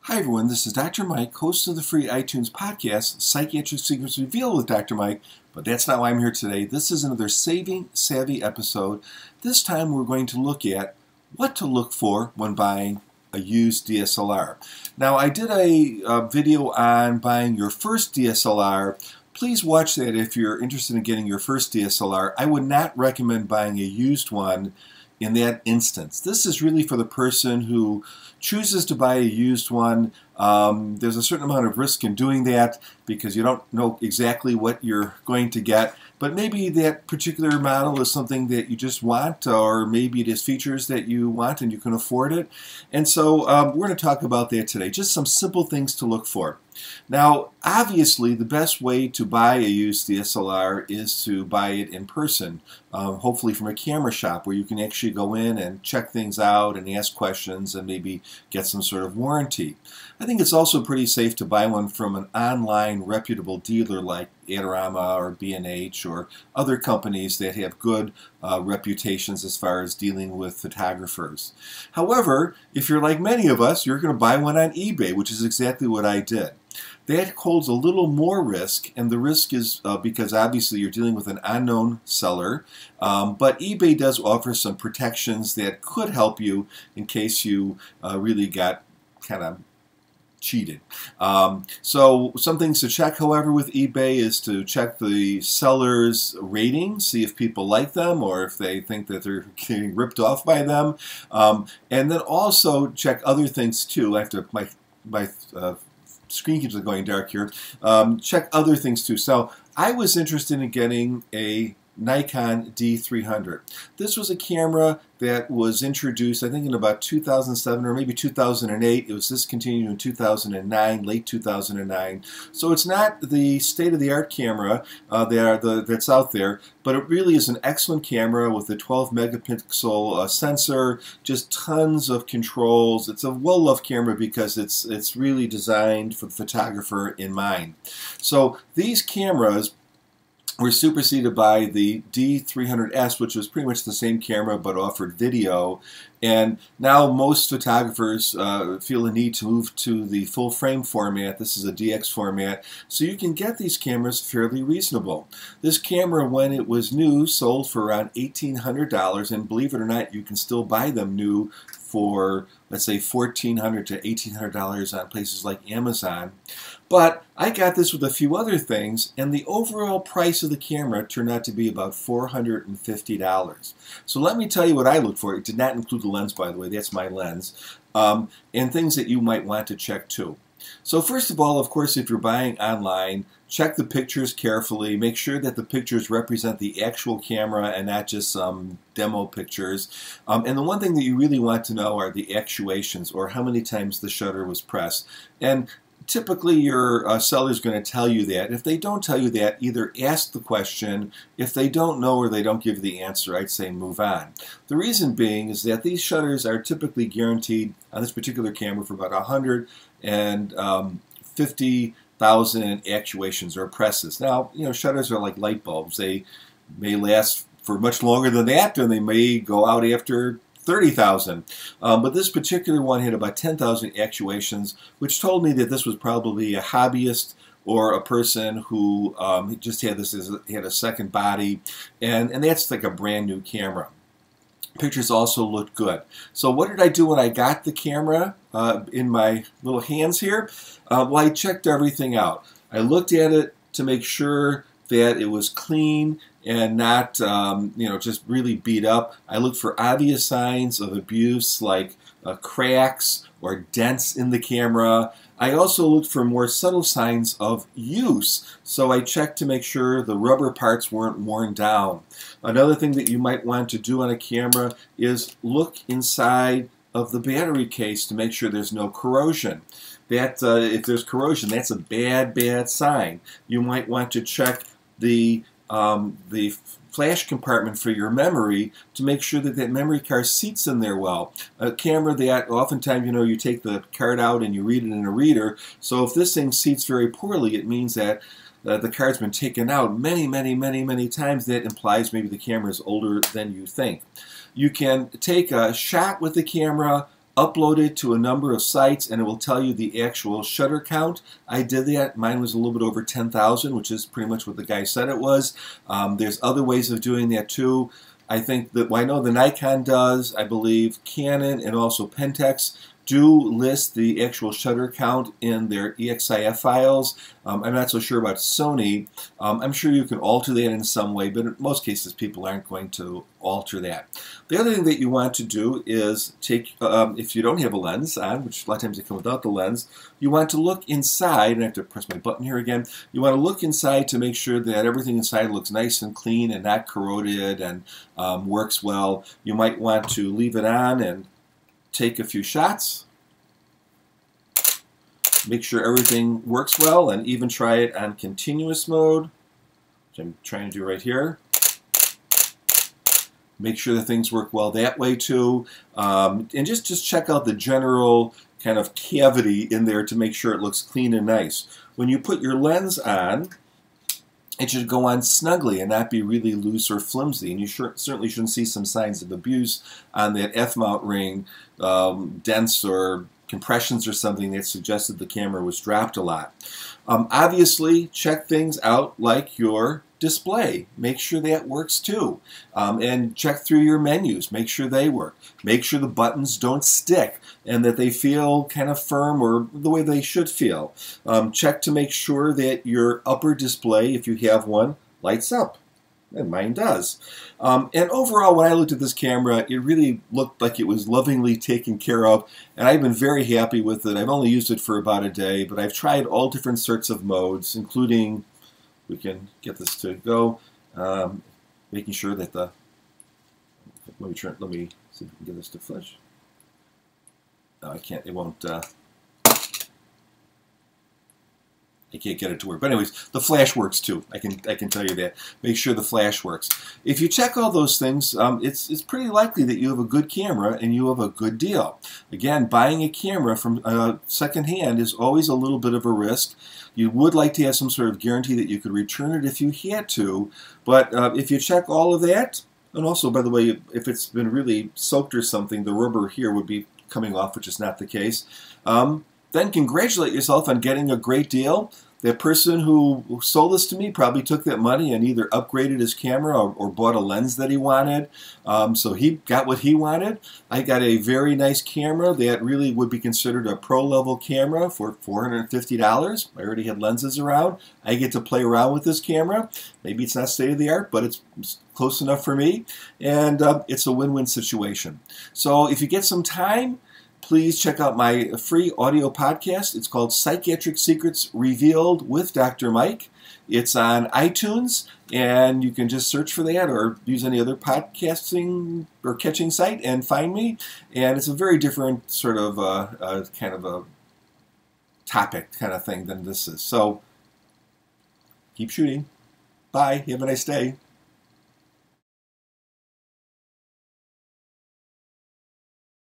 Hi everyone, this is Dr. Mike, host of the free iTunes podcast, Psychiatric Secrets Revealed with Dr. Mike, but that's not why I'm here today. This is another Saving Savvy episode. This time we're going to look at what to look for when buying a used DSLR. Now, I did a video on buying your first DSLR. Please watch that if you're interested in getting your first DSLR. I would not recommend buying a used one in that instance. This is really for the person who chooses to buy a used one. There's a certain amount of risk in doing that because you don't know exactly what you're going to get, but maybe that particular model is something that you just want, or maybe it has features that you want and you can afford it. And so we're going to talk about that today, just some simple things to look for. Now, obviously, the best way to buy a used DSLR is to buy it in person, hopefully from a camera shop where you can actually go in and check things out and ask questions and maybe get some sort of warranty. I think it's also pretty safe to buy one from an online reputable dealer like Adorama or B&H or other companies that have good reputations as far as dealing with photographers. However, if you're like many of us, you're going to buy one on eBay, which is exactly what I did. That holds a little more risk, and the risk is because obviously you're dealing with an unknown seller, but eBay does offer some protections that could help you in case you really got kind of cheated. So some things to check, however, with eBay is to check the seller's ratings, see if people like them or if they think that they're getting ripped off by them, and then also check other things too. After my screen keeps going dark here. Check other things too. So I was interested in getting a Nikon D300. This was a camera that was introduced, I think, in about 2007 or maybe 2008. It was discontinued in 2009, late 2009. So it's not the state-of-the-art camera that's out there, but it really is an excellent camera with a 12 megapixel sensor, just tons of controls. It's a well-loved camera because it's really designed for the photographer in mind. So these cameras were superseded by the D300S, which was pretty much the same camera but offered video. And now most photographers feel the need to move to the full frame format. This is a DX format, so you can get these cameras fairly reasonable. This camera, when it was new, sold for around $1,800, and believe it or not, you can still buy them new for, let's say, $1,400 to $1,800 on places like Amazon. But I got this with a few other things, and the overall price of the camera turned out to be about $450. So let me tell you what I looked for. It did not include the lens, by the way. That's my lens. And things that you might want to check too. So first of all, of course, if you're buying online, check the pictures carefully. Make sure that the pictures represent the actual camera and not just some demo pictures. And the one thing that you really want to know are the actuations, or how many times the shutter was pressed. And typically your seller is going to tell you that. If they don't tell you that, either ask the question. If they don't know or they don't give you the answer, I'd say move on. The reason being is that these shutters are typically guaranteed on this particular camera for about 150,000 actuations or presses. Now, you know, shutters are like light bulbs. They may last for much longer than that, and they may go out after 30,000. But this particular one had about 10,000 actuations, which told me that this was probably a hobbyist or a person who just had had a second body, and that's like a brand new camera. Pictures also looked good. So what did I do when I got the camera in my little hands here? Well, I checked everything out. I looked at it to make sure that it was clean and not, you know, just really beat up. I looked for obvious signs of abuse like cracks or dents in the camera. I also looked for more subtle signs of use, so I checked to make sure the rubber parts weren't worn down. Another thing that you might want to do on a camera is look inside of the battery case to make sure there's no corrosion. That if there's corrosion, that's a bad sign. You might want to check the flash compartment for your memory to make sure that that memory card seats in there well. A camera that oftentimes, you know, you take the card out and you read it in a reader. So if this thing seats very poorly, it means that the card's been taken out many times. That implies maybe the camera is older than you think. You can take a shot with the camera upload it to a number of sites, and it will tell you the actual shutter count. I did that. Mine was a little bit over 10,000, which is pretty much what the guy said it was. There's other ways of doing that too. I think that, well, I know the Nikon does, I believe Canon and also Pentax do list the actual shutter count in their EXIF files. I'm not so sure about Sony. I'm sure you can alter that in some way, but in most cases people aren't going to alter that. The other thing that you want to do is take, if you don't have a lens on, which a lot of times they come without the lens, you want to look inside, and I have to press my button here again, you want to look inside to make sure that everything inside looks nice and clean and not corroded and works well. You might want to leave it on and take a few shots, make sure everything works well, and even try it on continuous mode, which I'm trying to do right here. Make sure that things work well that way too, and just check out the general kind of cavity in there to make sure it looks clean and nice. When you put your lens on, it should go on snugly and not be really loose or flimsy. And you certainly shouldn't see some signs of abuse on that F-mount ring, dents or compressions or something that suggested the camera was dropped a lot. Obviously, check things out like your display. Make sure that works too. And check through your menus. Make sure they work. Make sure the buttons don't stick and that they feel kind of firm or the way they should feel. Check to make sure that your upper display, if you have one, lights up. And mine does. And overall, when I looked at this camera, it really looked like it was lovingly taken care of, and I've been very happy with it. I've only used it for about a day, but I've tried all different sorts of modes, including, we can get this to go, making sure that the, let me see if we can get this to flash. No, I can't, it won't, I can't get it to work. But anyways, the flash works too. I can tell you that. Make sure the flash works. If you check all those things, it's pretty likely that you have a good camera and you have a good deal. Again, buying a camera from secondhand is always a little bit of a risk. You would like to have some sort of guarantee that you could return it if you had to. But if you check all of that, and also, by the way, if it's been really soaked or something, the rubber here would be coming off, which is not the case. Then congratulate yourself on getting a great deal. That person who sold this to me probably took that money and either upgraded his camera or bought a lens that he wanted. So he got what he wanted. I got a very nice camera that really would be considered a pro-level camera for $450. I already had lenses around. I get to play around with this camera. Maybe it's not state-of-the-art, but it's close enough for me. And it's a win-win situation. So if you get some time, please check out my free audio podcast. It's called Psychiatric Secrets Revealed with Dr. Mike. It's on iTunes, and you can just search for that or use any other podcasting or catching site and find me. And it's a very different sort of kind of a topic kind of thing than this is. So keep shooting. Bye. Have a nice day.